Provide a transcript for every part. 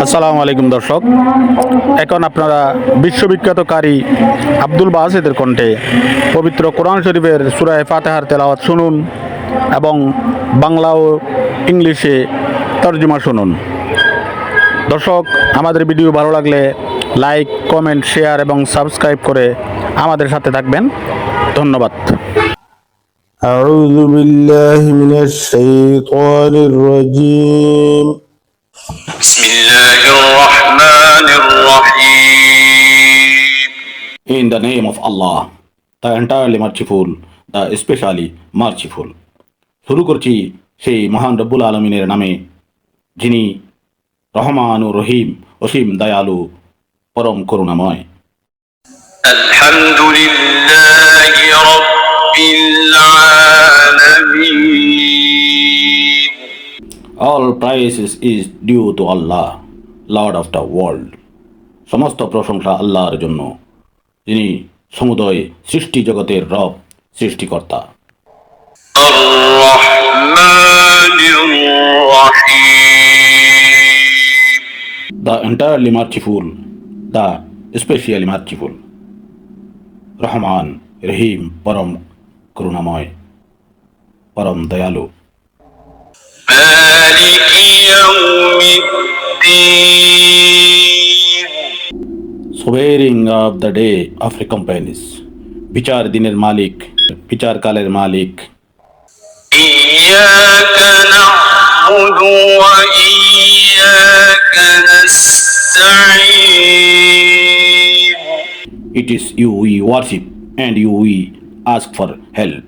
আসসালামু আলাইকুম দর্শক, এখন আপনারা বিশ্ববিখ্যাত কারি আব্দুল বাসেদের কণ্ঠে পবিত্র কোরআন শরীফের সূরা ফাতিহার তেলাওয়াত শুনুন এবং বাংলা ও ইংলিশে তর্জমা শুনুন। দর্শক, আমাদের ভিডিও ভালো লাগলে লাইক, কমেন্ট, শেয়ার এবং সাবস্ক্রাইব করে আমাদের সাথে থাকবেন। ধন্যবাদ। أعوذ بالله من الشيطان الرجيم. بسم الله الرحمن الرحيم. In the name of Allah, the entirely merciful, the especially merciful. শুরু করছি সেই মহান রব্বুল আলমিনের নামে, যিনি রহমান ও রহিম, অসীম দয়ালু, পরম করুণাময়। الحمد لله رب العالمين. All praises is due to Allah, Lord of the world. সমস্ত প্রশংসা আল্লাহর জন্য, যিনি সমুদয় সৃষ্টি জগতের রব, সৃষ্টিকর্তা। الرحمن الرحيم. The entirely merciful, the especially merciful. Rahman, রহিম, পরম করুণাময়, পরম দয়ালু। مالك يوم الدين. Sovereign of the day of recompense, বিচার দিনের মালিক, বিচার কালের মালিক। إياك نعبد وإياك نستعين. It is you we worship and you we ask for help.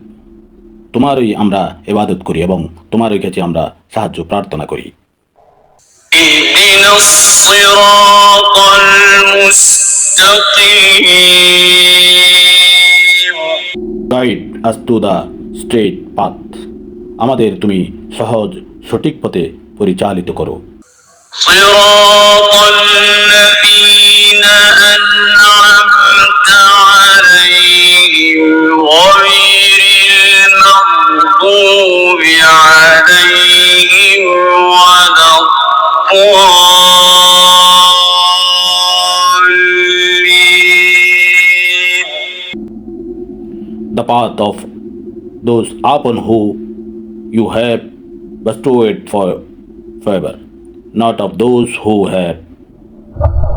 তোমারই আমরা ইবাদত করি এবং তোমারই কাছে আমরা সাহায্য প্রার্থনা করি। اهدنا الصراط المستقيم. Guide us to the straight path. আমাদের তুমি সহজ সঠিক পথে পরিচালিত করো। صراط الذين أنعمت عليهم غير المغضوب عليهم ولا الضالين. The path of those upon who you have bestowed for favor, not of those who have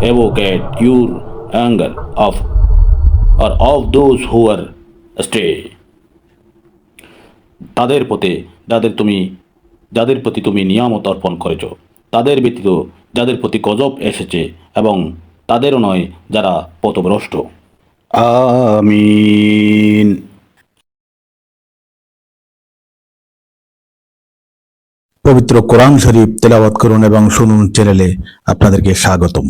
evoked your anger of or of those who are astray. তাদের পথে যাদের প্রতি তুমি নিয়ামত অর্পণ করেছ, তাদের ব্যতীত যাদের প্রতি গজব এসেছে, এবং তাদেরও নয় যারা পথভ্রষ্ট। আমিন। পবিত্র কোরআন শরীফ তেলাওয়াত করুন এবং শুনুন চ্যানেলে আপনাদেরকে স্বাগতম।